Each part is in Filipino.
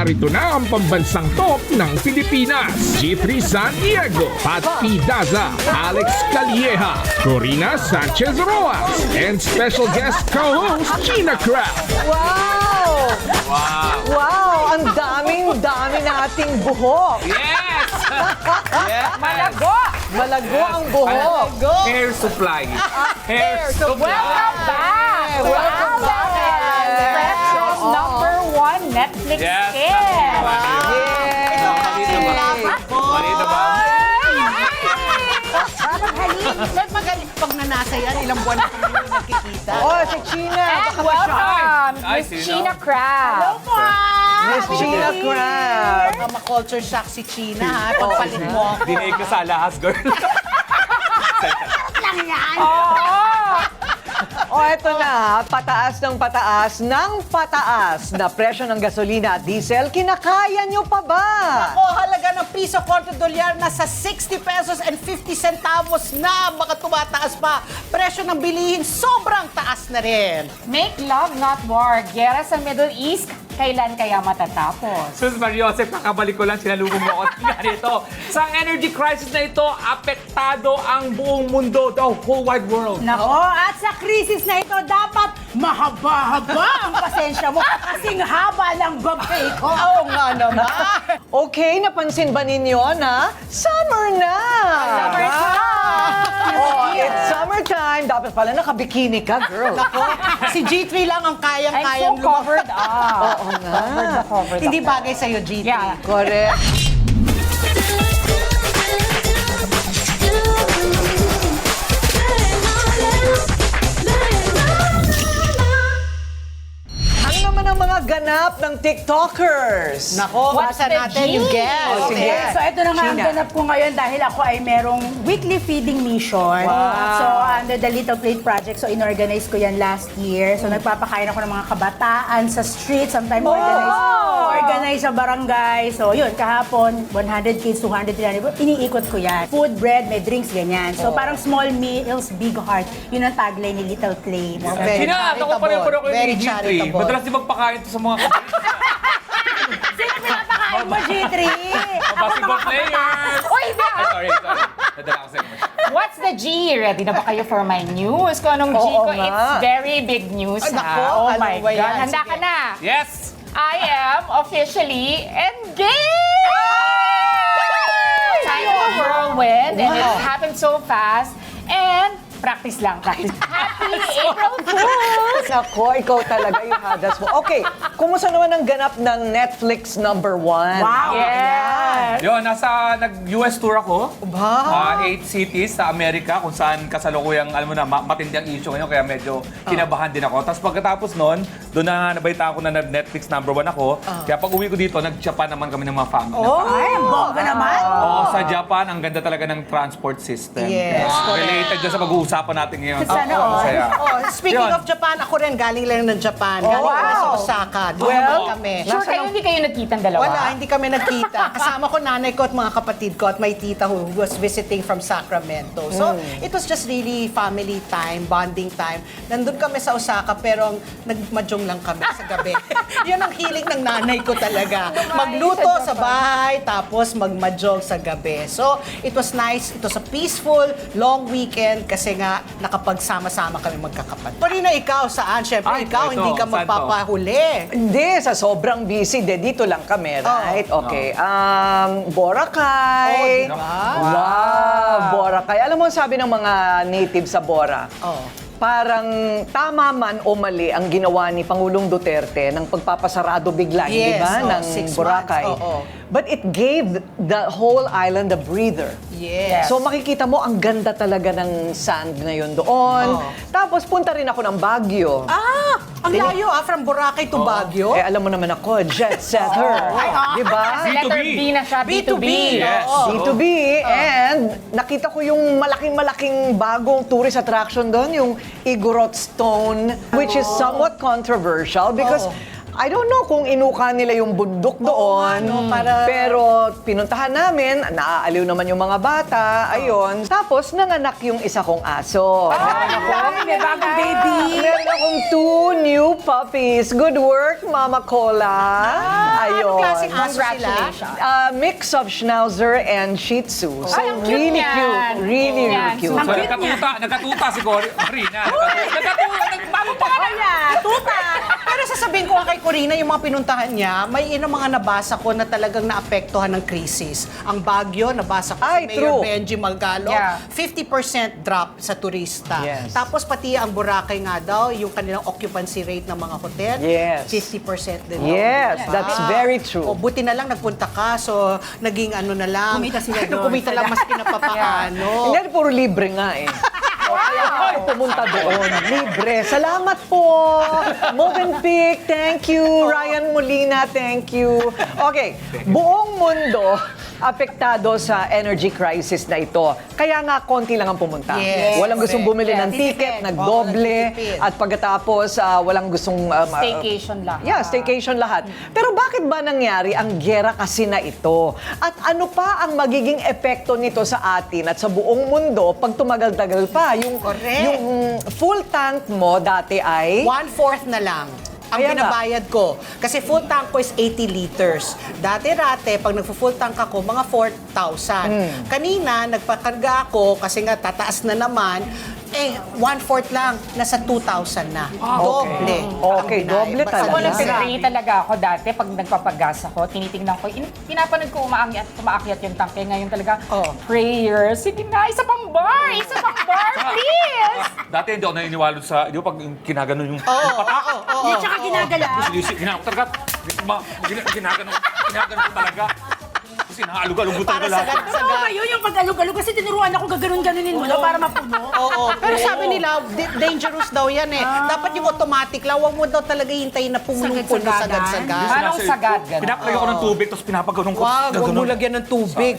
narito na ang pambansang top ng Pilipinas. G3 San Diego, Pat-P Daza, Alex Calleja, Korina Sanchez-Roxas, and special guest co-host Cheena Crab. Wow! Wow! Wow! Ang dami nating buhok. Yes! Yes! Malago! Malago ang buhok. Hair supply. Hair supply. Welcome back! Welcome back! Presyo's #1 Netflix Yes! hit! Malita ba? Ba't magaling pag nanasa yan? Ilang buwan na kami yung nakikita. Oh, si Cheena. And welcome, Ay, Miss sino? Cheena Crab. Miss Cheena Crab. Baka ma-culture shock si Cheena, ha? Pagpalit mo ako. Dinay ko sa alahas, girl. lang yan. O eto na, pataas na presyo ng gasolina at diesel. Kinakaya nyo pa ba? Ako, halaga ng piso kwarto dolyar nasa 60 pesos and 50 centavos na. Baka tumataas pa. Presyo ng bilihin, sobrang taas na rin. Make love, not war. Gera sa Middle East, kailan kaya matatapos? Sus Mariosep, kakabalik ko lang, sinalubong mo ako ganito. Sa energy crisis na ito, apektado ang buong mundo, the whole wide world. Nako, at sa krisis na ito, dapat mahaba-haba ang pasensya mo kasing haba ng babay ko. Oo nga naman. Okay, napansin ba ninyo na summer na? Oh, it's summertime. Dapat pala nakabikini ka, girl. Ako, si G3 lang ang I'm so kayang-kayang covered up. Oo nga. Covered Hindi up. bagay sa'yo, G3. Yeah. Correct. Ano naman ang mga ganap ng TikTokers? Nako, What's basa the natin G? yung guess. Oh, sige. Okay, so ito na nga ang Cheena. ganap ko ngayon dahil ako ay merong weekly feeding mission. Wow. So, under the Little Plate Project, so inorganize ko yan last year. So, nagpapakain ako ng mga kabataan sa street, sometimes organize sa barangay. So, yun, kahapon, 100 kids, 200, 300, iniikot ko yan. Food, bread, may drinks, ganyan. So, parang small meals, big heart. Yun ang tagline ni Little Plate. Very Sina, ako pa rin charitable. ko Very yung G3. charitable. Madalas di magpakain to sa mga Sino pinapakain mo, G3? basketball players. Uy, ba? Ay, sorry. Nadala ako sa inyo. What's the G? Ready na ba kayo for my news? Kung anong G Oo ko, nga. it's very big news, Ay, ha? nako, Oh ano my ba yan? God. Handa ka Sige. na. Yes! I am officially engaged! Time of a whirlwind, and it happened so fast. And practice lang, practice. Happy April Fools! Nako, ikaw talaga yung hadas mo. Okay, kumusta naman ang ganap ng Netflix #1? Wow! Yes! Yun, nag-US tour ako. Ba? 8 cities sa Amerika kung saan kasalukuyang, alam mo na, matindi ang issue ngayon, kaya medyo kinabahan din ako. Tapos pagkatapos nun, doon na nabalita ako na Netflix #1 ako. Kaya pag uwi ko dito, nag-Japan naman kami ng mga family. Ay, ang bongga naman! Oo, sa Japan, ang ganda talaga ng transport system. Yes, Related dyan sa pag-uusapan natin ngayon. Sana all. Masaya. Oh, speaking Yun. of Japan, ako rin galing lang ng Japan. Galing kami sa Osaka. Doon Well, kami. Sure kayo, hindi kayo nagkitang dalawa? Wala, hindi kami nagkita. Kasama ko nanay ko at mga kapatid ko at may tita who was visiting from Sacramento. So, it was just really family time, bonding time. Nandun kami sa Osaka pero nagmadyong lang kami sa gabi. Yun ang hilig ng nanay ko talaga. Magluto sa bahay, tapos magmadyong sa gabi. So, it was nice. It was a peaceful, long weekend kasi nga nakapagsama-sama kami magkakapatid. Korina, ikaw saan? Siyempre, Ay, ikaw, ito, hindi ka saan to? magpapahuli. Hindi, sa sobrang busy. Dito lang kami, right? Okay. Boracay. Oh, diba? Wow, Boracay. Alam mo, sabi ng mga native sa Bora, parang tama man o mali ang ginawa ni Pangulong Duterte ng pagpapasarado bigla, di Yes, ba, oh, ng 6 Boracay. months, oo. But it gave the whole island a breather. Yes. So makikita mo, ang ganda talaga ng sand ngayon doon. Tapos punta rin ako ng Baguio. Ang layo from Boracay to Baguio. Eh, alam mo naman ako, jet setter. Di ba? Letter B2B. B na siya, B2B. Yes. B2B. And nakita ko yung malaking-malaking bagong tourist attraction doon, yung Igorot Stone, which is somewhat controversial because I don't know kung inuka nila yung bundok doon. Pero pinuntahan namin, naaaliw naman yung mga bata, ayun. Tapos nanganak yung isa kong aso. May bagong baby! Meron akong 2 new puppies. Good work, Mama Cola. Ayun. klaseng aso sila? Congratulations. Mix of Schnauzer and Shih Tzu. So Ay, ang cute really niyan. cute. Really, Yan. really cute. Ang So, cute nagkatuta si Korina. Nagkatuta. Tuta! Pero sasabihin ko nga kay Korina, yung mga pinuntahan niya, may mga nabasa ko na talagang naapektuhan ng krisis. Ang Baguio, nabasa ko Ay, si Mayor true. Benji Malgalo, Yeah. 50% drop sa turista. Yes. Tapos pati ang Boracay nga daw, yung kanilang occupancy rate ng mga hotel, Yes. 50% din daw. Yes, Diba? that's very true. O, buti na lang nagpunta ka, so naging ano na lang. Kumita sila doon. Kumita lang mas pinapapaano. Hindi, puro libre nga eh. O, kaya ako pumunta doon. Libre. Salamat po. Movenpick, thank you. Ryan Molina, thank you. Okay, buong mundo apektado sa energy crisis na ito. Kaya nga, konti lang ang pumunta. Yes, Walang gustong correct. bumili ng Yes, ticket, tipid. nagdoble. nagtitipid. At pagkatapos, walang gustong... Staycation lahat. Yeah, staycation lahat. Pero bakit ba nangyari ang giyera kasi na ito? At ano pa ang magiging epekto nito sa atin at sa buong mundo pag tumagal-tagal pa? Correct. Yung full tank mo dati ay... 1/4 na lang ang Kaya nga. binabayad ko. Kasi full tank ko is 80 liters. Dati-rate, pag nagpo-full tank ako, mga 4,000. Kanina, nagpakarga ako, kasi nga tataas na naman, 1/4 lang, nasa 2,000 na. Doble. Okay, ang doble binayad. talaga. Ako, Yes. nag-pray talaga ako dati pag nagpapagas ako. Tinitingnan ko, pinapanood ko umaakyat yung tangke. Ngayon talaga, prayers. Sige na, isa pang bar, please! Dati hindi ako naniniwala sa, di ba pag kinaganon yung patak? Hindi, tsaka ginagala. Ginaganon ko talaga. Ginaganon ko talaga. Kasi naalog-alog ko Para talaga sa lahat. Oo ba yun? Yung pag-alog-alog kasi tinuruan ako gaganon-ganunin mo na para mapuno. Oo. Pero sabi nila, dangerous daw yan eh. Dapat yung automatic lang. Huwag mo daw talaga hintayin na pumuno Sagad-sagadan. sagad-sagad. Anong sagad? Ganun. Pinapalagay ko ng tubig, tapos pinapaganon ko. Wag mo Gaganon. lagyan ng tubig.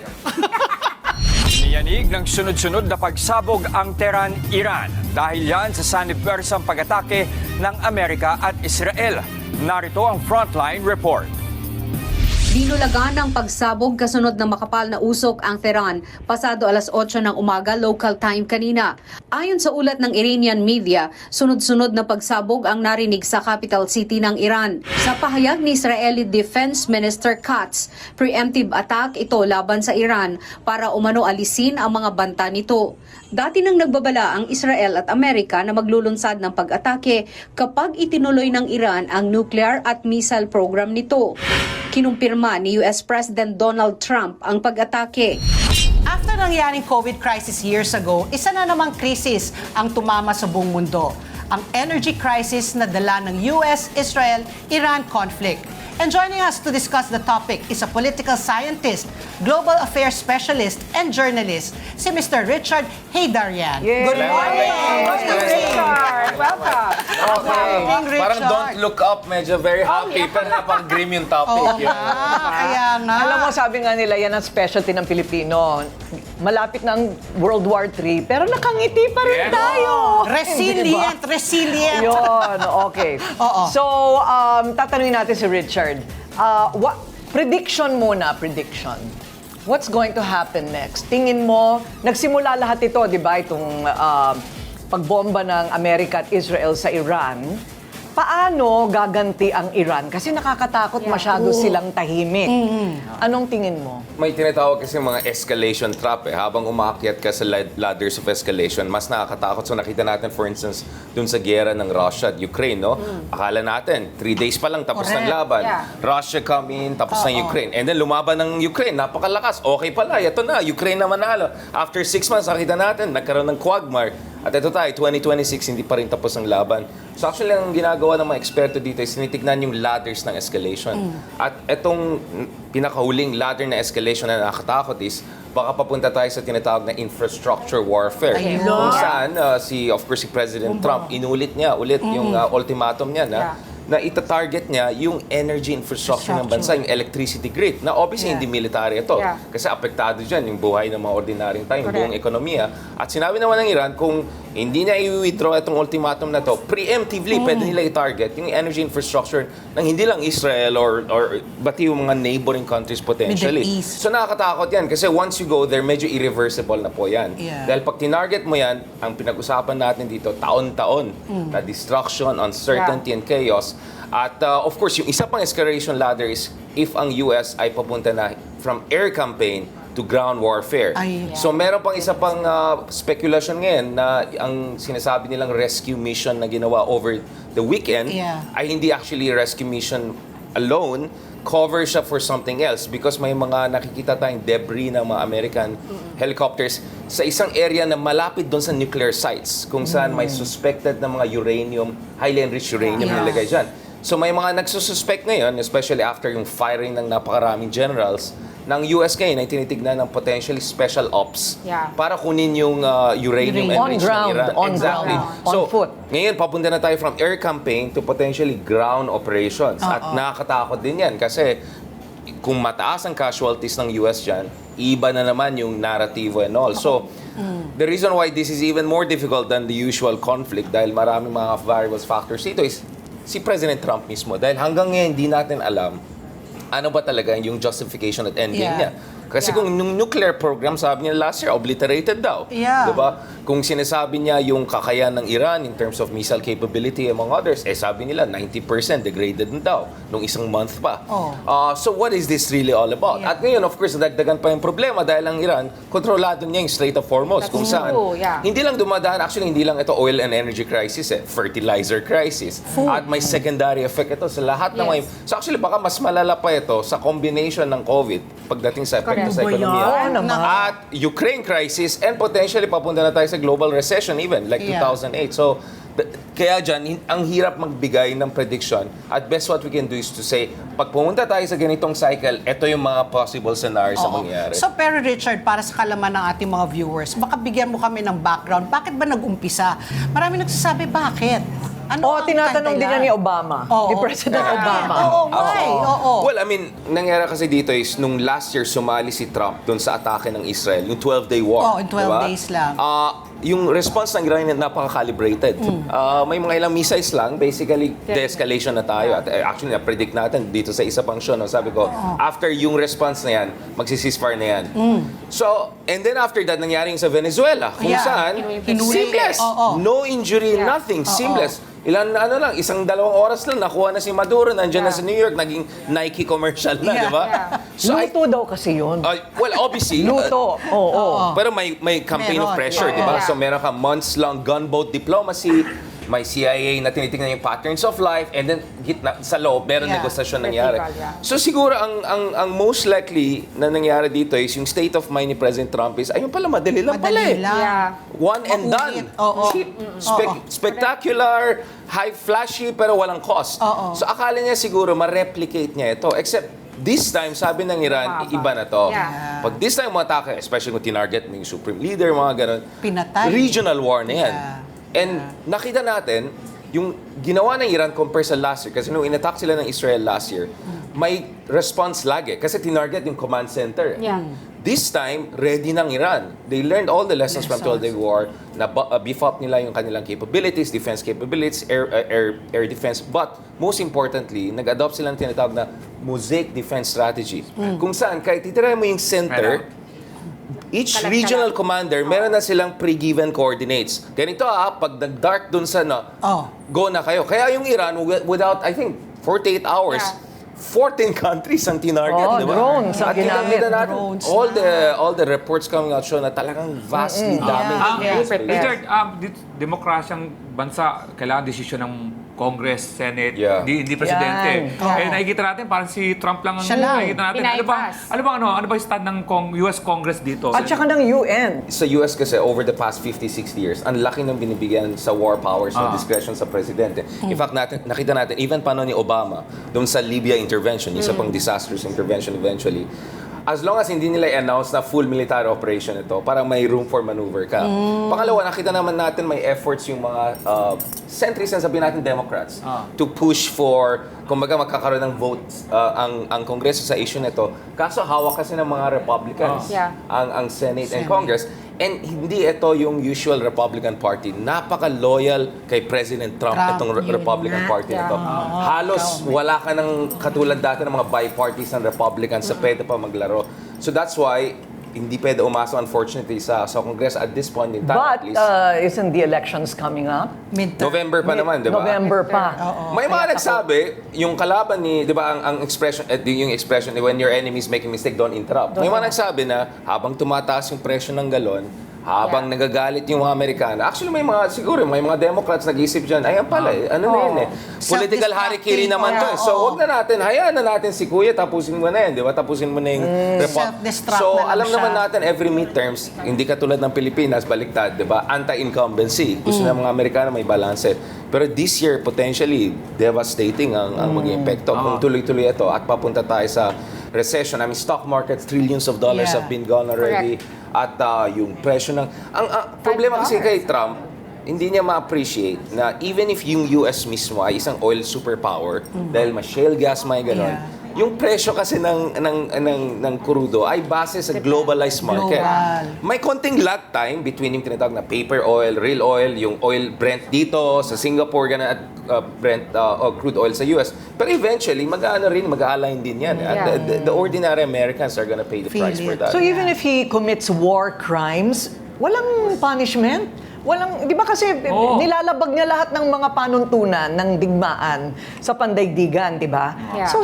Niyanig ng sunod-sunod na pagsabog ang Tehran, Iran dahil yan sa sanibersang pag-atake ng Amerika at Israel. Narito ang Frontline Report. Dinulagan ng pagsabog kasunod ng makapal na usok ang Tehran pasado alas 8 ng umaga local time kanina. Ayon sa ulat ng Iranian media, sunod-sunod na pagsabog ang narinig sa capital city ng Iran. Sa pahayag ni Israeli Defense Minister Katz, preemptive attack ito laban sa Iran para umano alisin ang mga banta nito. Dati nang nagbabala ang Israel at Amerika na maglulunsad ng pag-atake kapag itinuloy ng Iran ang nuclear at missile program nito. Kinumpirma ni US President Donald Trump ang pag-atake. After nangyaring COVID crisis years ago, isa na namang krisis ang tumama sa buong mundo. Ang energy crisis na dala ng US-Israel-Iran conflict. And joining us to discuss the topic is a political scientist, global affairs specialist, and journalist, si Mr. Richard Heydarian. Yay! Good morning! Richard, welcome. Morning, Parang Richard. don't look up, medyo very happy, pero napang-grim yung topic. Oo nga, kaya nga. Alam mo, sabi nga nila, yan ang specialty ng Pilipino. Malapit ng World War III, pero nakangiti pa rin Yes. tayo. Resilient, resilient. Yun, okay. Oo. So, tatanungin natin si Richard. Prediction muna, prediction. What's going to happen next? Tingin mo, nagsimula lahat ito, di ba, itong pagbomba ng Amerika at Israel sa Iran. Paano gaganti ang Iran? Kasi nakakatakot masyado silang tahimik. Anong tingin mo? May tinatawag kasi mga escalation trap eh. Habang umaakyat ka sa ladders of escalation, mas nakakatakot. So nakita natin, for instance, dun sa giyera ng Russia at Ukraine, no? Akala natin, 3 days pa lang tapos ng laban. Yeah. Russia come in, tapos ng Ukraine. And then lumaban ng Ukraine, napakalakas. Okay pala, ito na, Ukraine na manalo. After 6 months, nakita natin, nagkaroon ng quagmire. At ito tayo, 2026, hindi pa rin tapos ang laban. So actually, ang ginagawa ng mga eksperto dito is tinitignan yung ladders ng escalation. At itong pinakahuling ladder na escalation na nakakatakot is baka papunta tayo sa tinatawag na infrastructure warfare. Kung saan, of course, si President Trump, inulit niya ulit yung ultimatum niya na ita-target niya yung energy infrastructure ng bansa, yung electricity grid. Na obviously, hindi military ito. Yeah. Kasi apektado dyan yung buhay ng mga ordinaryong tao, yung buong ekonomiya. At sinabi naman ng Iran, kung hindi na i-withdraw itong ultimatum na to, preemptively, pwede nila i-target yung energy infrastructure ng hindi lang Israel or bati yung mga neighboring countries potentially. Middle East. So nakakatakot yan kasi once you go there, medyo irreversible na po yan. Yeah. Dahil pag tinarget mo yan, ang pinag-usapan natin dito, taon-taon na destruction, uncertainty, and chaos. At of course, yung isa pang escalation ladder is if ang US ay papunta na from air campaign to ground warfare. So meron pang isa pang speculation ngayon na ang sinasabi nilang rescue mission na ginawa over the weekend ay hindi actually rescue mission alone, cover siya for something else because may mga nakikita tayong debris ng mga American helicopters sa isang area na malapit doon sa nuclear sites kung saan may suspected na mga uranium, highly enriched uranium nilagay dyan. So may mga nagsususpect ngayon, especially after yung firing ng napakaraming generals, ng US ngayon ay tinitignan ng potentially special ops para kunin yung uranium enriched ng Iran. Exactly. So, ngayon papunta na tayo from air campaign to potentially ground operations. At nakakatakot din yan kasi kung mataas ang casualties ng US dyan, iba na naman yung narrativo and all. So, the reason why this is even more difficult than the usual conflict dahil maraming mga variables factors dito is si President Trump mismo. Dahil hanggang ngayon, hindi natin alam ano ba talaga yung justification at endgame niya. Kasi kung yung nuclear program, sabi niya last year, obliterated daw. Diba? Kung sinasabi niya yung kakayahan ng Iran in terms of missile capability among others, sabi nila 90% degraded na daw nung isang month pa. So what is this really all about? At ngayon, of course, nadagdagan pa yung problema dahil ang Iran, kontrolado niya yung Strait of Hormuz. Kung saan, hindi lang dumadaan, actually hindi lang ito oil and energy crisis, fertilizer crisis. At may secondary effect ito sa lahat ng mga... So actually, baka mas malala pa ito sa combination ng COVID pagdating sa epekto sa ekonomiya. At Ukraine crisis and potentially papunta na tayo sa global recession even, like 2008. So, kaya dyan, ang hirap magbigay ng prediction. At best what we can do is to say, pag pumunta tayo sa ganitong cycle, ito yung mga possible scenarios na mangyayari. So, pero Richard, para sa kalaman ng ating mga viewers, baka bigyan mo kami ng background. Bakit ba nag-umpisa? Marami nagsasabi, bakit? Tinatanong din niya ni Obama. Ni President Obama. Well, I mean, nangyari kasi dito is, nung last year, sumali si Trump doon sa atake ng Israel, yung 12-day war. In 12 days lang. Yung response ng Iran napaka-calibrated. May mga ilang missiles lang, basically, de-escalation na tayo. At actually, na-predict natin dito sa isa pang show, no? Sabi ko, after yung response na yan, magsi-ceasefire na yan. So, and then after that, nangyari yung sa Venezuela, kung saan, seamless. No injury, nothing. Seamless. Isang 2 oras lang, nakuha na si Maduro, nandiyan na sa New York, naging Nike commercial na, di ba? So, luto daw kasi yun. Well, obviously. Luto. Pero may campaign of pressure, di ba? So, meron ka months-long gunboat diplomacy, may CIA na tinitingnan yung patterns of life, and then sa loob, meron negosasyon nangyari. So siguro ang most likely na nangyari dito is yung state of mind ni President Trump is, ayun pala, madali lang pala eh. One and done. Spectacular, high flashy, pero walang cost. So akala niya siguro ma-replicate niya ito. Except this time, sabi ng Iran, iba na to. Pag this time umatake, especially kung tinarget mo yung supreme leader, mga ganun, regional war na yan. And nakita natin, yung ginawa ng Iran compare sa last year, kasi nung in-attack sila ng Israel last year, may response lagi, kasi tinarget yung command center. This time, ready ng Iran. They learned all the lessons from 12-day war, na beef up nila yung kanilang capabilities, defense capabilities, air defense. But, most importantly, nag-adopt sila ng tinatawag na mosaic defense strategy. Kung saan, kahit titirahin mo yung center, each regional commander, meron na silang pre-given coordinates. Ganito pag nag-dark dun sa go na kayo. Kaya yung Iran, without, I think, 48 hours, 14 countries ang tinarget, di ba? Drones ang ginamit. All the reports coming out show na talagang vastly daming. Richard, demokrasyang bansa, kailangan desisyon ng Congress, Senate, hindi presidente. Nakikita natin parang si Trump lang ang nakikita natin. Ano ba yung stand ng US Congress dito? At saka ng UN. Sa US kasi, over the past 50-60 years, ang laki ng binibigyan sa war powers ng discretion sa presidente. In fact, nakita natin, even pa ni Obama, doon sa Libya intervention, isa pang disastrous intervention eventually, as long as hindi nila i-announce na full military operation ito, parang may room for maneuver ka. Pangalawa, nakita naman natin may efforts yung mga centrists, sabihin natin Democrats, to push for, kumbaga magkakaroon ng votes ang Kongreso sa issue nito. Kaso hawak kasi ng mga Republicans ang Senate and Congress. And hindi ito yung usual Republican Party. Napaka-loyal kay President Trump itong Republican Party na ito. Halos wala ka ng katulad dati ng mga bipartisan Republicans sa pwede pa maglaro. So that's why hindi pwede umasa unfortunately sa Congress at this point in time. But at least. isn't the elections coming up? November pa naman, di ba? November pa. May mga nagsabi, yung kalaban ni, di ba, ang expression, yung expression, when your enemy is making mistake, don't interrupt. May mga nagsabi na habang tumataas yung presyo ng galon, habang nagagalit yung mga Amerikano. Actually, may mga Democrats nag-isip dyan, ayan pala, ano na yun eh. Political harikiri naman to. So, wag na natin, hayaan na natin si Kuya, tapusin mo na yan, di ba? Tapusin mo na yung report. Self-destruct So, na lang alam siya. naman natin, every midterms, hindi katulad ng Pilipinas, baliktad, di ba? Anti-incumbency. Gusto na mga Amerikano may balanse. Pero this year, potentially, devastating ang maging epekto. Kung tuloy-tuloy ito at papunta tayo sa recession. I mean, stock markets, trillions of dollars have been gone already. At yung presyo ng... Ang problema kasi kay Trump, hindi niya ma-appreciate na even if yung US mismo ay isang oil superpower, dahil mas shale gas, may ganon, yung presyo kasi ng crudo ay base sa globalized market. May konting lag time between yung tinatawag na paper oil, real oil, yung oil Brent dito sa Singapore, ganun, at Brent crude oil sa US. Pero eventually, mag-align din yan. At the ordinary Americans are gonna pay the price for that. So even if he commits war crimes, walang punishment? Walang, di ba kasi nilalabag niya lahat ng mga panuntunan ng digmaan sa pandaigdigan, di ba? Yeah. So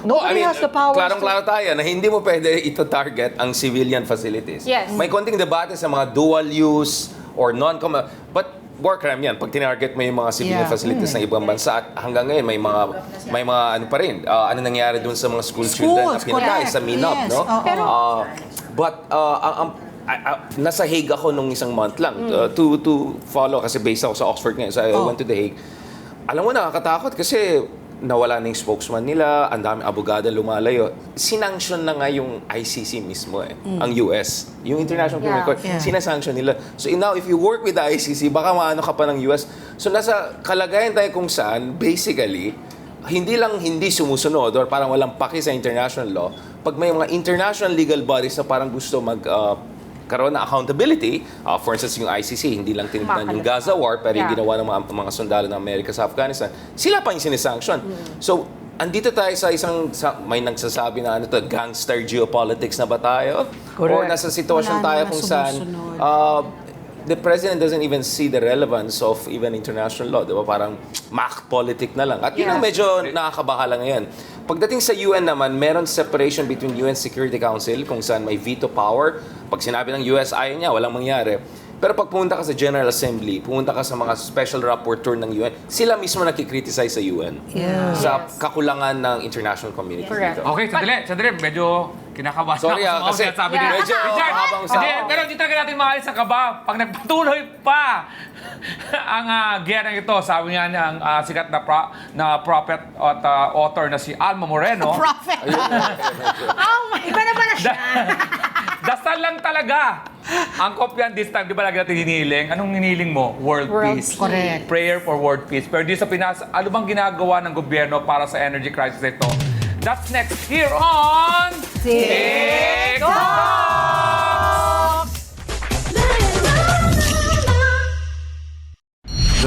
nobody has the power Klarong-klaro tayo na hindi mo pwede ito-target ang civilian facilities. Yes. May konting debate sa mga dual use or non-common. But war crime yan. Pag tinarget mo yung mga civilian facilities ng ibang bansa at hanggang ngayon may mga ano pa rin. Ano nangyari dun sa mga school children na pinatay sa Minop, no? Pero, nasa Hague ako nung isang month lang to follow kasi based ako sa Oxford ngayon. So I went to the Hague. Alam mo, nakakatakot kasi nawala na yung spokesman nila, ang daming abogado lumalayo. Sinanction na nga yung ICC mismo ang US. Yung International Criminal Court, sinasanction nila. So now, if you work with the ICC, baka maano ka pa ng US. So nasa kalagayan tayo kung saan, basically, hindi sumusunod or parang walang paki sa international law. Pag may mga international legal bodies na parang gusto karoon na accountability, for instance, yung ICC, hindi lang tinignan yung Gaza War, pero yung ginawa ng mga sundalo ng Amerika sa Afghanistan, sila pa yung sinisanction. So, andito tayo may nagsasabi na gangster geopolitics na ba tayo? Or nasa sitwasyon tayo kung saan the president doesn't even see the relevance of even international law. Diba? Parang mock politic na lang. At yun ang medyo nakakabahala ngayon. Pagdating sa UN naman, meron separation between UN Security Council kung saan may veto power. Pag sinabi ng US, ayaw niya, walang mangyari. Pero pag pumunta ka sa General Assembly, pumunta ka sa mga special rapporteur ng UN, sila mismo nakikriticize sa UN. Sa kakulangan ng international community dito. Okay, sandali. Medyo kinakabahan Sorry, ako kasi sa sabi ni medyo Richard. mahabang usapan. Hindi, pero hindi talaga natin maalis ang kaba. Pag nagpatuloy pa ang giyera ito, sabi nga ng sikat na prophet at author na si Alma Moreno. prophet! Iba na pala siya. Dasal lang talaga. Ang kopyan this time, di ba lagi natin hinihiling? Anong hinihiling mo? World peace. Correct. Prayer for world peace. Pero di sa Pinas, ano bang ginagawa ng gobyerno para sa energy crisis ito? That's next here on TikTalks!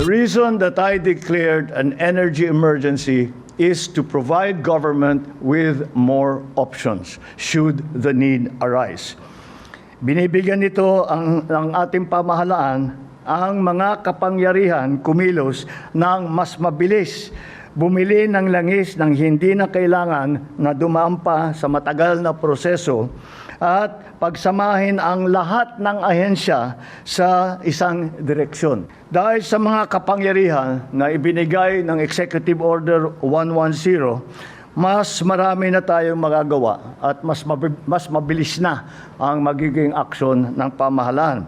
The reason that I declared an energy emergency is to provide government with more options should the need arise. Binibigyan nito ng ating pamahalaan ang mga kapangyarihan kumilos ng mas mabilis, bumili ng langis ng hindi na kailangan na dumaan pa sa matagal na proseso at pagsamahin ang lahat ng ahensya sa isang direksyon. Dahil sa mga kapangyarihan na ibinigay ng Executive Order 110, mas marami na tayong magagawa at mas mabilis na ang magiging aksyon ng pamahalaan.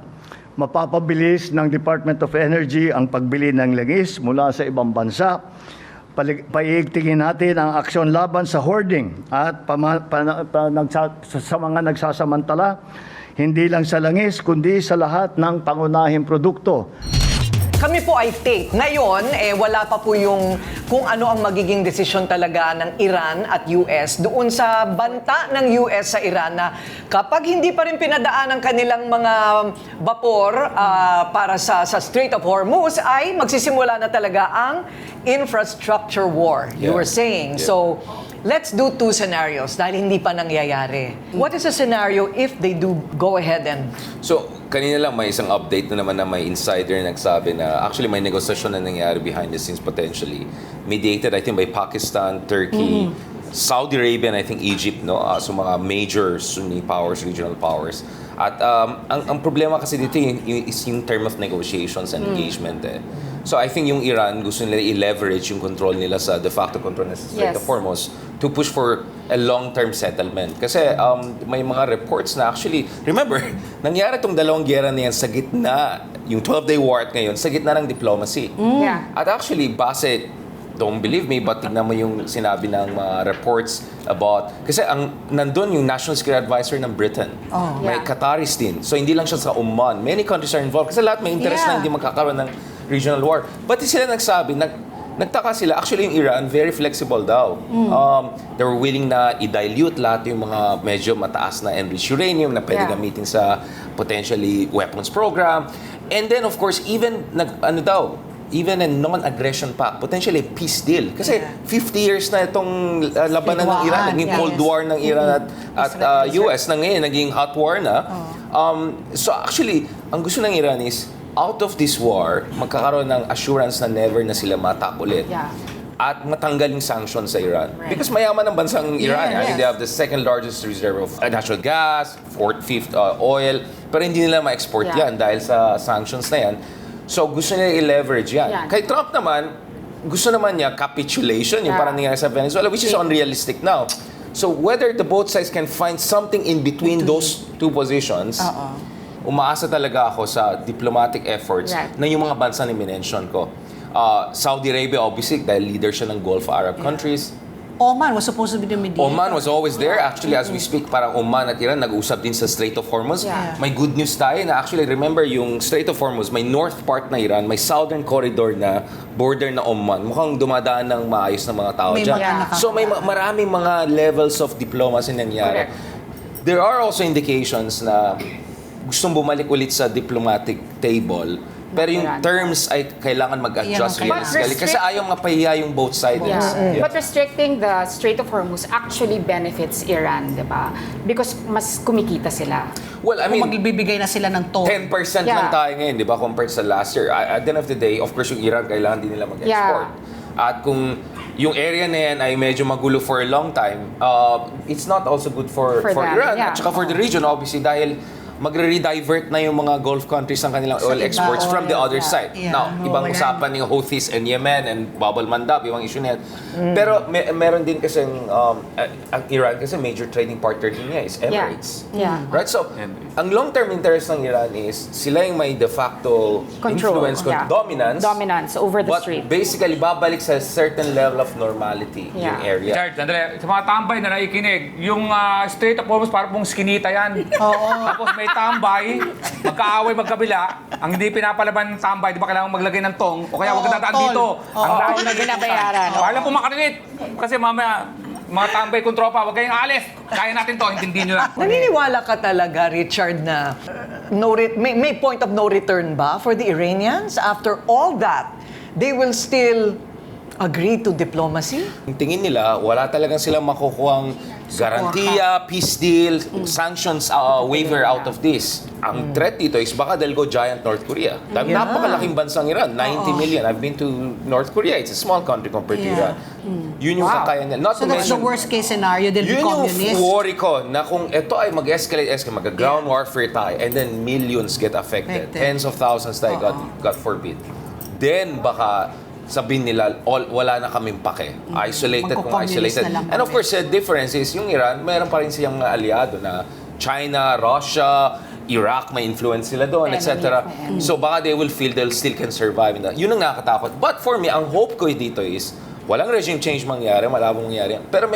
Mapapabilis ng Department of Energy ang pagbili ng langis mula sa ibang bansa. Paiigtingin natin ang aksyon laban sa hoarding at sa mga nagsasamantala, hindi lang sa langis kundi sa lahat ng pangunahing produkto. Kami po ay take. Ngayon, wala pa po yung kung ano ang magiging desisyon talaga ng Iran at US doon sa banta ng US sa Iran na kapag hindi pa rin pinadaan ang kanilang mga vapor para sa Strait of Hormuz ay magsisimula na talaga ang infrastructure war, you were saying. So, let's do two scenarios dahil hindi pa nangyayari. What is a scenario if they do go ahead and... So, kanina lang may isang update na naman na may insider na nagsabi na actually may negosasyon na nangyari behind the scenes potentially. Mediated, I think, by Pakistan, Turkey, Saudi Arabia, and I think Egypt, no? So mga major Sunni powers, regional powers. At ang problema kasi dito is yung term of negotiations and engagement eh. So I think yung Iran gusto nila i-leverage yung control nila sa de facto control na sa Strait of Hormuz to push for a long-term settlement. Kasi may mga reports na actually, remember, nangyari itong dalawang gera na yan sa gitna, yung 12-day war at ngayon, sa gitna ng diplomacy. Yeah. At actually, base, don't believe me, but tignan mo yung sinabi ng mga reports about, kasi nandun yung National Security Advisor ng Britain. May Qataris din. So hindi lang siya sa Oman. Many countries are involved. Kasi lahat may interest na hindi magkakaroon ng regional war. But sila nagsabi, nagtaka sila, actually yung Iran, very flexible daw. They were willing na i-dilute lahat yung mga medyo mataas na enriched uranium na pwede gamitin sa potentially weapons program. And then of course, even even a non-aggression pact, potentially peace deal. Kasi 50 years na itong labanan ng Iran, naging Cold War ng Iran at US na ngayon, naging hot war na. So actually, ang gusto ng Iran is, out of this war, magkakaroon ng assurance na never na sila ma-attack ulit. At matanggal yung sanctions sa Iran. Because mayaman ang bansang Iran. I think they have the second largest reserve of natural gas, fifth oil, pero hindi nila ma-export yan dahil sa sanctions na yan. So gusto nila i-leverage yan. Kay Trump naman, gusto naman niya capitulation, yung parang nangyari sa Venezuela, which is unrealistic now. So whether the both sides can find something in between those two positions, umaasa talaga ako sa diplomatic efforts na yung mga bansa na minention ko. Saudi Arabia, obviously, dahil leader siya ng Gulf Arab countries. Oman was supposed to be the mediator. Oman was always there. Actually, as we speak, parang Oman at Iran nag-usap din sa Strait of Hormuz. May good news tayo na actually, remember, yung Strait of Hormuz, may north part na Iran, may southern corridor na border na Oman. Mukhang dumadaan ng maayos na mga tao dyan. So may maraming mga levels of diplomacy nangyari. There are also indications na gustong bumalik ulit sa diplomatic table. Pero yung terms ay kailangan mag-adjust realistically kasi ayaw mapahiya yung both sides. But restricting the Strait of Hormuz actually benefits Iran, di ba? Because mas kumikita sila. Well, I mean, kung magbibigay na sila ng toll. 10% lang tayo ngayon, di ba, compared sa last year. At the end of the day, of course, yung Iran kailangan din nila mag-export. At kung yung area na yan ay medyo magulo for a long time, it's not also good for Iran at saka for the region, obviously, dahil magre-redivert na yung mga Gulf countries ng kanilang oil exports from the other side. Now, ibang usapan yung Houthis and Yemen and Bab al-Mandab, ibang issue na yan. Pero meron din kasi ang Iran kasi major trading partner din niya is Emirates. Right? So, ang long-term interest ng Iran is sila yung may de facto influence, dominance over the strait. But basically, babalik sa certain level of normality yung area. Richard, Andrea, sa mga tambay na nakikinig, yung Strait of Hormuz parang pong skinita yan. Tapos may tambay, magkaaway magkabila, ang hindi pinapalaban ng tambay, di ba kailangan maglagay ng tong, o kaya huwag dadaan dito. Ang dami na binabayaran. Para lang po makarinig. Kasi mamaya, mga tambay kong tropa, huwag kayong alis. Kaya natin to, intindihin nyo lang. Naniniwala ka talaga, Richard, na may point of no return ba for the Iranians? After all that, they will still agree to diplomacy? Ang tingin nila, wala talagang silang makukuhang garantiya, peace deal, sanctions waiver out of this. Ang threat dito is baka they'll go giant North Korea. Napakalaking bansang Iran, 90 million. I've been to North Korea. It's a small country compared to Iran. Yun yung kakaya nila. So that's the worst case scenario, they'll be communist? Yun yung worry ko, na kung ito ay mag-escalate, mag-ground warfare tayo, and then millions get affected. Tens of thousands tayo, God forbid. Then baka sabihin nila, wala na kaming pake. Isolated kung isolated. And of course, the difference is, yung Iran, mayroon pa rin siyang aliado na China, Russia, Iraq, may influence sila doon, etc. So baka they will feel they'll still can survive in that. Yun ang nakakatakot. But for me, ang hope ko dito is, walang regime change mangyari, malabong mangyari. Pero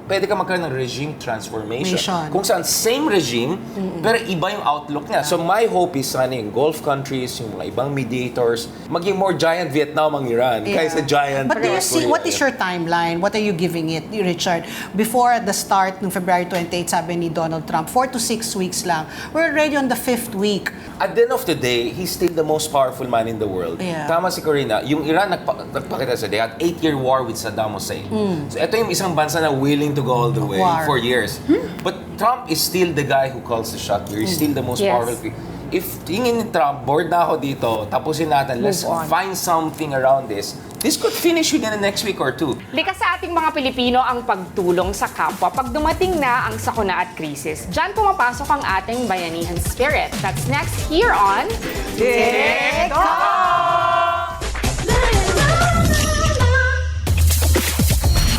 pwede ka magkaroon ng regime transformation. Kung saan same regime, pero iba yung outlook niya. So my hope is sana yung Gulf countries, yung mga ibang mediators, maging more giant Vietnam ang Iran kaysa giant But do you see, Korea. what is your timeline? What are you giving it, Richard? Before at the start ng February 28, sabi ni Donald Trump, 4 to 6 weeks lang. We're already on the 5th week. At the end of the day, he's still the most powerful man in the world. Tama si Korina, yung Iran nagpakita sa they had 8-year war war with Saddam Hussein. So ito yung isang bansa na willing to go all the way War. for years. But Trump is still the guy who calls the shot here. He's still the most Yes. powerful. If tingin ni Trump, bored na ako dito, tapusin natin, let's Move on. find something around this. This could finish within the next week or two. Likas sa ating mga Pilipino ang pagtulong sa kapwa pag dumating na ang sakuna at krisis. Diyan pumapasok ang ating bayanihan spirit. That's next here on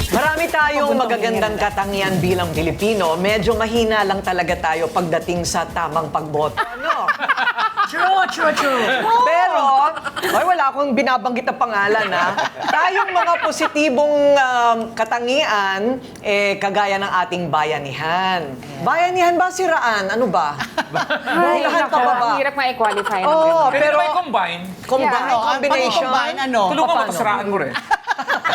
Marami tayong magagandang katangian bilang Pilipino. Medyo mahina lang talaga tayo pagdating sa tamang pagboto. Ano? True. Pero, ay wala akong binabanggit na pangalan, ha? Tayong mga positibong katangian, kagaya ng ating bayanihan. Bayanihan ba, siraan? Ano ba? Lahat ka ba ba? Ang hirap ma-qualify ng Oo, ganun. Pero pero may combine. combination. Pag-combine, ano? Tulungan mo, Paano? kasiraan mo rin.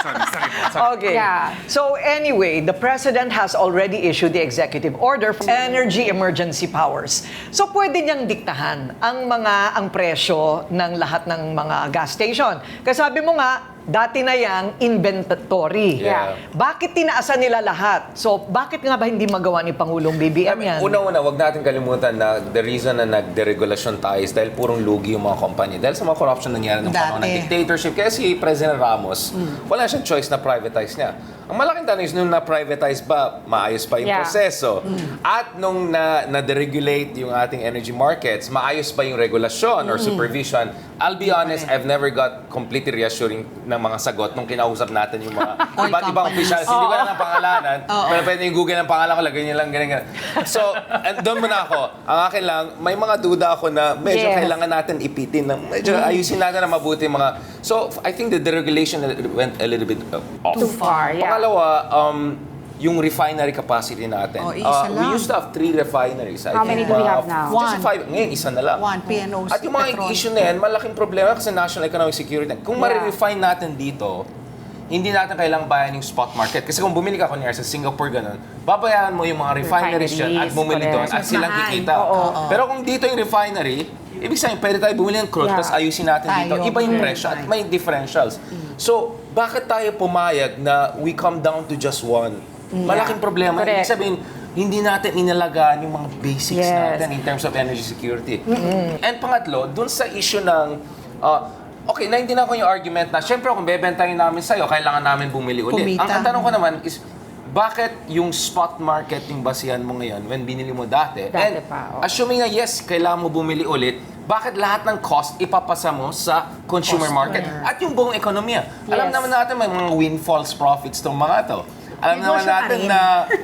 Sorry. Okay. Yeah. So anyway, the President has already issued the executive order for energy emergency powers. So pwede niyang diktahan ang presyo ng lahat ng mga gas station. Kasi sabi mo nga, dati na yang inventory. Yeah. Bakit tinaasan nila lahat? So bakit nga ba hindi magawa ni Pangulong BBM yan? Una-una, wag natin kalimutan na the reason na nagderegulasyon tayo is dahil purong lugi yung mga kumpanya. Dahil sa mga corruption nangyari ng panahon ng Dati. dictatorship. Kaya si President Ramos, wala siyang choice na privatize niya. Ang malaking tanong is, nung na-privatize ba, maayos pa yung Yeah. proseso? At nung na-deregulate yung ating energy markets, maayos pa yung regulasyon or supervision? I'll be honest, I've never got completely reassuring ng mga sagot nung kinausap natin yung mga iba't ibang officials. Hindi ko lang ang pangalanan, pero pwede yung Google ang pangalan ko, lagay niyo lang ganyan. So, doon muna ako. Ang akin lang, may mga duda ako na medyo Yes. kailangan natin ipitin, medyo ayusin natin na mabuti yung mga... So, I think the deregulation went a little bit off. Too far, yeah. Pangalawa, yung refinery capacity natin. Oh, isa We lang. used to have 3 refineries. How many do we have now? Just One. 5. Ngayon, isa na lang. One, PNOC, At yung mga petrol. issue na yan, malaking problema kasi national economic security. Kung ma-refine natin dito, hindi natin kailangang bayan yung spot market. Kasi kung bumili ka kunyari sa Singapore, ganun, babayaran mo yung mga refineries dyan at bumili doon Refineries, at silang mahal. kikita. Pero kung dito yung refinery, ibig sabihin, pwede tayo bumili ng crude, Yeah. tapos ayusin natin dito. Tayo. Iba yung presyo at may differentials. So, bakit tayo pumayag na we come down to just one? Malaking problema. Ibig Correct. sabihin, hindi natin inalagaan yung mga basics Yes. natin in terms of energy security. And pangatlo, dun sa issue ng, okay, naintindihan ko yung argument na, syempre kung bebentahin namin sa'yo, kailangan namin bumili ulit. Kumita. Ang tanong ko naman is, bakit yung spot market yung basihan mo ngayon when binili mo dati? Dati And pa, assuming na yes, kailangan mo bumili ulit, bakit lahat ng cost ipapasa mo sa consumer market? At yung buong ekonomiya. Alam Yes. naman natin may mga windfalls profits tong mga to. Alam naman Negosyo pa natin rin. na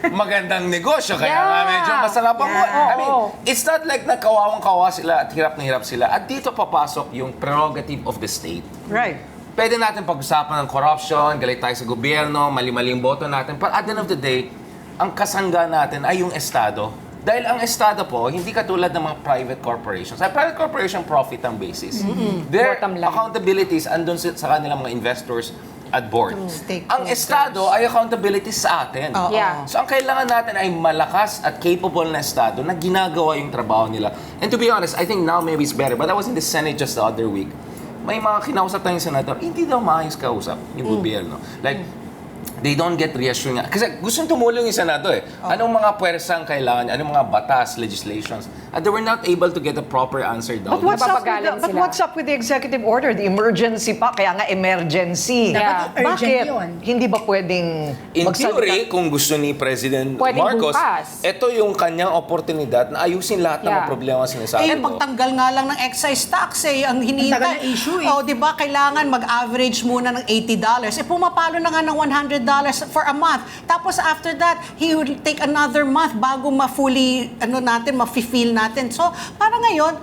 magandang negosyo, kaya Yeah. nga medyo masarap ang buhay. I mean, Oo. it's not like nakawawang-kawa sila at hirap na hirap sila. At dito papasok yung prerogative of the state. Right. Pwede natin pag-usapan ng corruption, galit tayo sa gobyerno, mali-mali yung boto natin. But at the end of the day, ang kasangga natin ay yung Estado. Dahil ang Estado po, hindi katulad ng mga private corporations. Ay, private corporation profit ang basis. Their Bottom line. accountabilities andun sa kanilang mga investors at boards. Stakeholders. Ang Estado ay accountabilities sa atin. Yeah. So ang kailangan natin ay malakas at capable na Estado na ginagawa yung trabaho nila. And to be honest, I think now maybe it's better. But I was in the Senate just the other week. May mga kinausap tayong senador, hindi daw maayos kausap yung gobyerno. Like, they don't get reassuring. Kasi gustong tumulong yung Senado eh. Anong mga puwersang kailangan, anong mga batas, legislations. And they were not able to get a proper answer down. Napapagaling sila. What's up with the executive order? The emergency pa, kaya nga emergency. Yeah. Bakit? Urgent yun. Hindi ba pwedeng In magsalita? theory, kung gusto ni President Pwedeng Marcos, bukas. ito yung kanyang oportunidad na ayusin lahat ng mga Yeah. problema sinasabi Eh, mo. pagtanggal nga lang ng excise tax ang hinihintay. Ang tagal ng issue eh. Oh, di ba, kailangan mag-average muna ng $80. Pumapalo na nga ng $100 for a month. Tapos after that, he will take another month bago ma-fully, ma-feel natin. So, parang ngayon,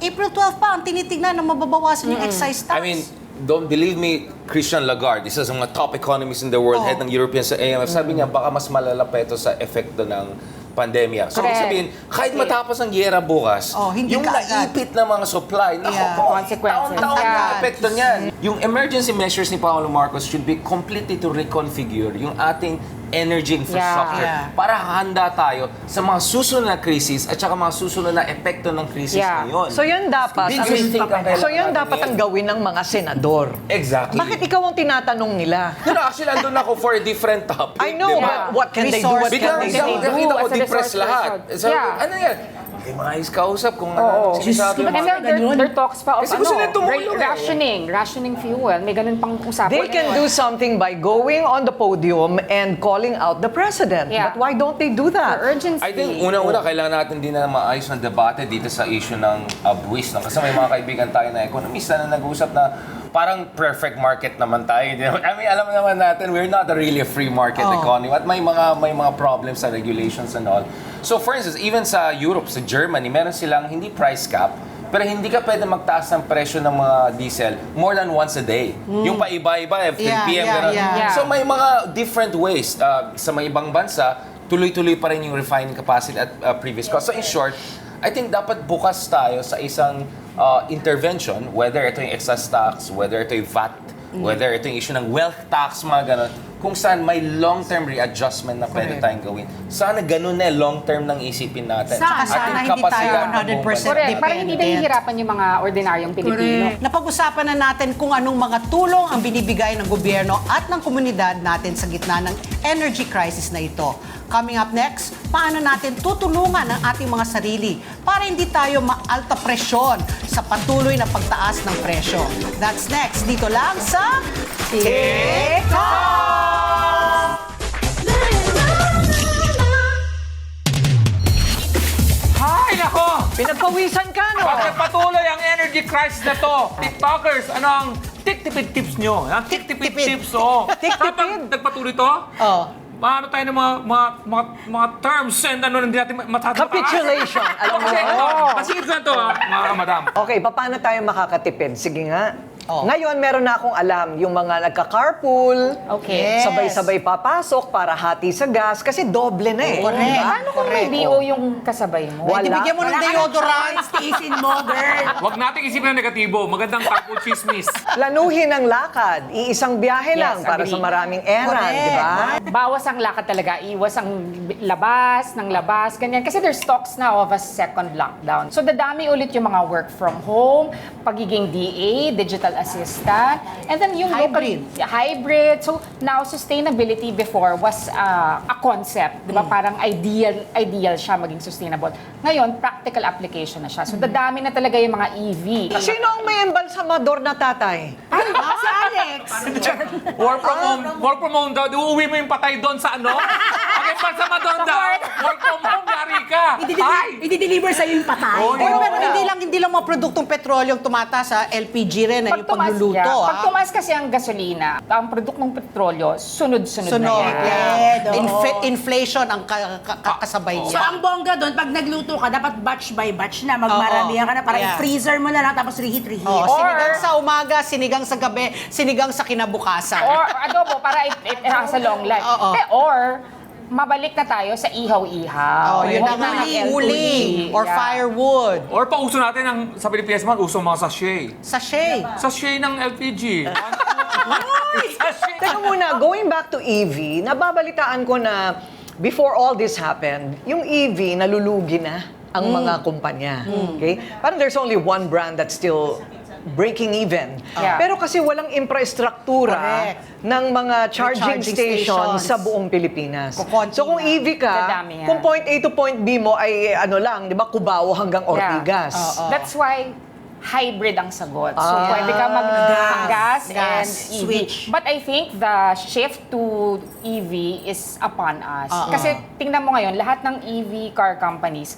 April 12 pa, ang tinitignan na mababawasan yung excise tax. I mean, don't believe me, Christian Lagarde, isa sa mga top economists in the world, head ng European sa AMF, sabi niya, baka mas malala pa ito sa epekto ng pandemya. So, Correct. ibig sabihin, kahit matapos ang giyera bukas, hindi yung ka agad. naipit na mga supply, Yeah. Consequences. taon-taon Yeah. yung epekto niyan. Yung emergency measures ni Pangulong Marcos should be completely to reconfigure yung ating energy infrastructure Yeah. para handa tayo sa mga susunod na krisis at saka mga susunod na epekto ng krisis ngayon. So yun dapat, Big rethink ang kailangan so yun natin dapat ang ngayon. gawin ng mga senador. Exactly. Bakit ikaw ang tinatanong nila? No, actually, andun ako for a different topic. I know, diba? but what can they do? What Biglang can they isang do? nakita ko as a depressed resource lahat. person. So, Yeah. ano yan? May mga ayos kausap kung ano sinasabi mo. And there talks pa of Kasi gusto nila tumulong rationing fuel. May ganun pang usapan. They can do something by going on the podium and calling out the president. Yeah. But why don't they do that? urgency. I think una-una kailangan natin din na maayos ng debate dito sa issue ng buwis. No? Kasi may mga kaibigan tayo na economista na nag-uusap na parang perfect market naman tayo. I mean, alam naman natin, we're not really a free market economy. At may mga problems sa regulations and all. So for instance, even sa Europe, sa Germany, meron silang hindi price cap, pero hindi ka pwede magtaas ng presyo ng mga diesel more than once a day. Yung paiba-iba, 3 p.m. ganun. Yeah. So may mga different ways. Sa mga ibang bansa, tuloy-tuloy pa rin yung refining capacity at previous cost. So in short, I think dapat bukas tayo sa isang intervention, whether ito yung excess tax, whether ito yung VAT, whether ito yung issue ng wealth tax, mga ganun, kung saan may long-term readjustment na pwede tayong gawin. Sana ganun na long-term ng isipin natin. Sana Ating hindi tayo kapasidad ng 100% buong Correct. Para hindi dependent. nahihirapan yung mga ordinaryong Pilipino. Napag-usapan na natin kung anong mga tulong ang binibigay ng gobyerno at ng komunidad natin sa gitna ng energy crisis na ito. Coming up next, paano natin tutulungan ang ating mga sarili para hindi tayo maalta presyon sa patuloy na pagtaas ng presyo. That's next, dito lang sa TikTalks! Hay, nako! Pinagpawisan ka, no? Bakit patuloy ang energy crisis na to? TikTokers, ano ang tik-tipid tips nyo? Ang tik-tipid tips, oh. Tik-tipid? Nagpatuloy to? Paano tayo ng mga terms and ano hindi natin matatapos? Capitulation. Alam mo Kasi, ba? kasi ito na to, mga madam. Okay, paano tayo makakatipid? Sige nga. Ngayon, meron na akong alam, yung mga nagka-carpool, Okay. sabay-sabay papasok para hati sa gas, kasi doble na eh. Correct. Paano kung may BO yung kasabay mo? Wala. Bigyan mo ng deodorant. Tiisin mo, girl. Huwag natin isipin ng negatibo. Magandang carpool chismis. Planuhin ang lakad. Iisang biyahe lang para agree. sa maraming errand, di ba? Bawas ang lakad talaga. Iwas ang labas, ganyan. Kasi there's talks now of a second lockdown. So dadami ulit yung mga work from home, pagiging DA, digital assistant, and then yung hybrid. So now sustainability before was a concept, di ba? Parang ideal siya maging sustainable. Ngayon, practical application na siya. So dadami na talaga yung mga EV. Sino ang may embalsamador na tatay? Si Alex. Work from home daw. Uuwi mo yung patay doon sa ano? Okay, pagsama doon daw. Work from home, yari ka. Ay! I-deliver sa'yo yung patay. Pero hindi lang mga produktong petrolyong tumata sa LPG rin, yung pagluluto. Pag tumaas kasi ang gasolina, ang produktong petrolyo, sunod-sunod na yan. Inflation ang kasabay So, niya. ang bongga doon, pag nagluto ka, dapat batch by batch na. Magmaramihan ka na. Parang i-freezer mo na lang, tapos reheat. Sinigang sa umaga, sinigang sa gabi, sinigang sa kinabukasan. Or adobo, para it has a long life. Or, mabalik na tayo sa ihaw-ihaw. Yun Huwag na na ng uling or Yeah. firewood. Or pauso natin ang sa Pilipinas man, uso mga sachet. Sachet. Sachet ng LPG. Teka muna, going back to EV, nababalitaan ko na before all this happened, yung EV nalulugi na ang mga kumpanya. Okay? Parang there's only one brand that's still breaking even. Yeah. Pero kasi walang infrastruktura Correct. ng mga charging Recharging stations stations. sa buong Pilipinas. Kukonti So kung na. EV ka, Dadami yan. kung point A to point B mo ay ano lang, di ba, Cubao hanggang Ortigas. That's why hybrid ang sagot. So, pwede ka mag-gas and EV. Switch. But I think the shift to EV is upon us. Kasi tingnan mo ngayon, lahat ng EV car companies,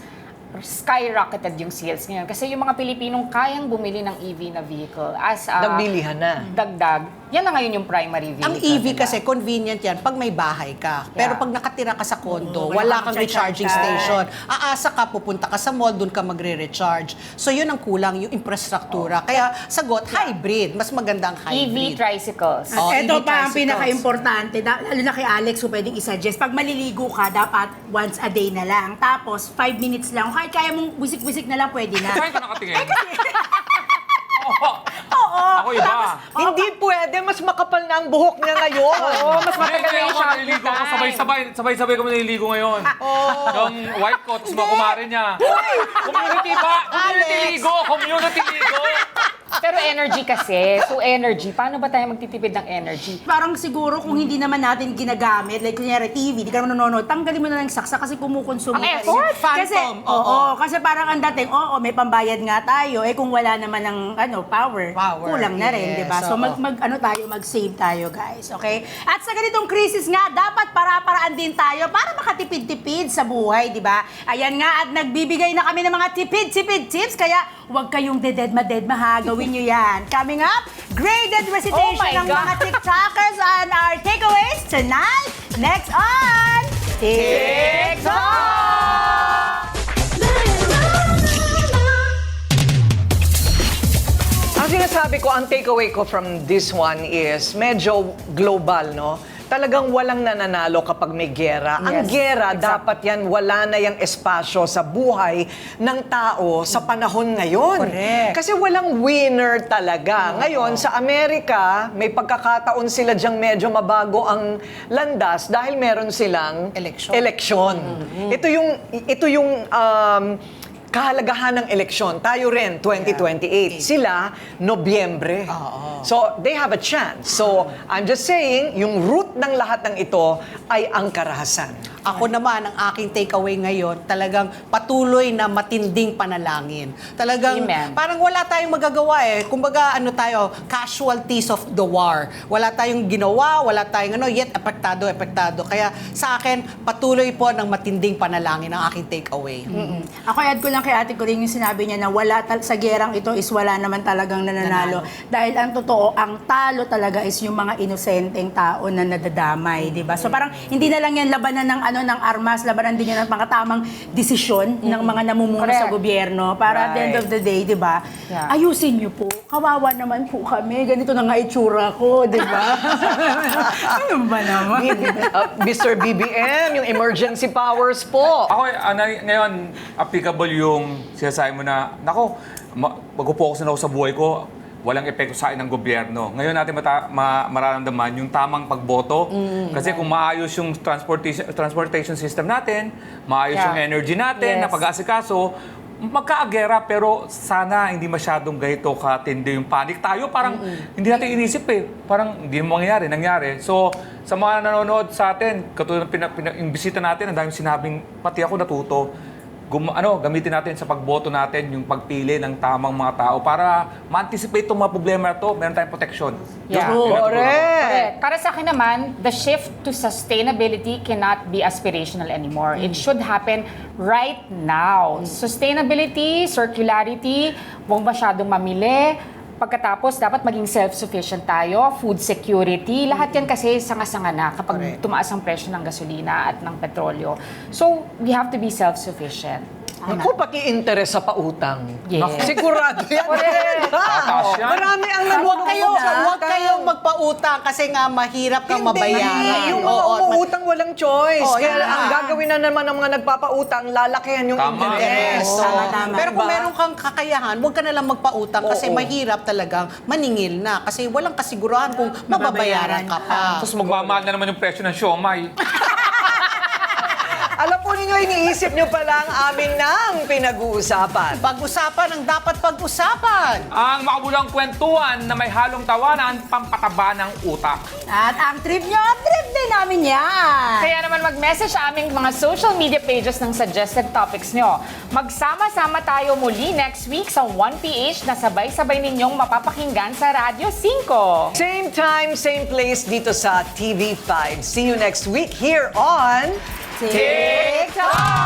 skyrocketed yung sales ngayon. Kasi yung mga Pilipinong kayang bumili ng EV na vehicle as a Nagbilihan na. dagdag, yan na ngayon yung primary vehicle. Ang EV nila. kasi convenient yan pag may bahay ka. Pero pag nakatira ka sa condo, wala wala kang kang recharging charge. station. Aasa ka, pupunta ka sa mall, doon ka magre-recharge. So yun ang kulang, yung infrastruktura. Kaya sagot, hybrid. Mas maganda ang EV hybrid. tricycles. EV Ito pa ang tricycles. pinaka-importante, lalo na kay Alex, so pwedeng isuggest. Pag maliligo ka, dapat once a day na lang. Tapos, 5 minutes lang. Kahit kaya mong wisik-wisik na lang, pwede na. Saan ka nakatingin? Oo. Ako iba. Hindi pwede, mas makapal na ang buhok niya ngayon. Oo, mas matagal na yung ako shampoo naliligo ako, time. sabay-sabay kami naliligo ngayon. Yung white coat, tapos mga kumare niya. Community ba? Community ligo! Community ligo! Pero energy kasi. So energy, paano ba tayo magtitipid ng energy? Parang siguro kung hindi naman natin ginagamit, like kunyari TV, di ka naman nanonood, tanggalin mo na lang yung saksa kasi kumukonsumo Ang ka rin. effort, Kasi, oo, kasi parang ang dating, may pambayad nga tayo, kung wala naman ng power, kulang na rin, yes, di ba? So mag-save tayo, guys, okay? At sa ganitong krisis nga, dapat para-paraan din tayo para makatipid-tipid sa buhay, di ba? Ayan nga, at nagbibigay na kami ng mga tipid-tipid tips, kaya huwag kayong dededma-dedma ha, gawin nyo yan. Coming up, graded recitation Oh my ng God. mga TikTokers on our takeaways tonight. Next on TikTok! Ang sinasabi ko, ang takeaway ko from this one is medyo global, no? Talagang walang nananalo kapag may gera. Ang gera, dapat yan, wala na yung espasyo sa buhay ng tao sa panahon ngayon. Correct. Kasi walang winner talaga. Ngayon, sa Amerika, may pagkakataon sila diyang medyo mabago ang landas dahil meron silang eleksyon. Ito yung kahalagahan ng eleksyon. Tayo rin, 2028. Sila, Nobyembre. So, they have a chance. So, I'm just saying, yung root ng lahat ng ito ay ang karahasan. Ako naman, ang aking takeaway ngayon, talagang patuloy na matinding panalangin. Talagang, Amen. parang wala tayong magagawa eh. Kumbaga, casualties of the war. Wala tayong ginawa, wala tayong yet apektado. Kaya sa akin, patuloy po ng matinding panalangin ang aking takeaway. Ako add ko lang kay Ate Korina yung sinabi niya na sa gerang ito is wala naman talagang nananalo. Dahil ang totoo, ang talo talaga is yung mga inosenteng tao na nadadamay, di ba? So parang hindi na lang yan labanan ng armas, labanan din yan ng mga tamang desisyon ng mga namumuno sa gobyerno para at the end of the day, di ba? Yeah. Ayusin niyo po. Kawawa naman po kami. Ganito na nga itsura ko, di ba? Ano ba naman? Mr. BBM, yung emergency powers po. Ako, ngayon, applicable yung sinasabi mo na, nako, mag-focus na ako sa buhay ko, walang epekto sa akin ng gobyerno. Ngayon natin mararamdaman yung tamang pagboto. Kasi kung maayos yung transportation system natin, maayos yung energy natin na pag-aasikaso, magkaagera pero sana hindi masyadong ganito katindi yung panic tayo. Parang hindi natin inisip Parang hindi nangyari. So, sa mga nanonood sa atin, katulad ng imbisita natin, ang daming sinabing, pati ako natuto. Gamitin natin sa pagboto natin yung pagpili ng tamang mga tao para ma-anticipate itong mga problema na ito, meron tayong protection. Yeah. Correct. Para sa akin naman, the shift to sustainability cannot be aspirational anymore. It should happen right now. Sustainability, circularity, huwag masyadong mamili. Pagkatapos, dapat maging self-sufficient tayo, food security, lahat yan kasi sanga-sanga na kapag tumaas ang presyo ng gasolina at ng petrolyo. So, we have to be self-sufficient. Ako, paki-interest sa pautang. Yes. Sigurado yan. Tataas yan. Marami ang Huwag kayong magpautang kasi nga mahirap kang mabayaran. Yung mga umuutang walang choice. Oo, Kaya yun ang na. gagawin na naman ng mga nagpapautang, lalakihan yung Tama. interest. Yes. Tama. Pero kung Diba? meron kang kakayahan, huwag ka na lang magpautang kasi mahirap talagang maningil na. Kasi walang kasigurahan kung mababayaran ka pa. Tapos magmamahal na naman yung presyo ng siomay. Alam po ninyo, iniisip nyo pala ang amin ng pinag-uusapan. Pag-usapan ang dapat pag-usapan. Ang makabuluhang kwentuhan na may halong tawanan, pampataba ng utak. At ang trip nyo, trip din namin yan. Kaya naman mag-message sa aming mga social media pages ng suggested topics nyo. Magsama-sama tayo muli next week sa 1PH na sabay-sabay ninyong mapapakinggan sa Radyo 5. Same time, same place dito sa TV5. See you next week here on TikTok!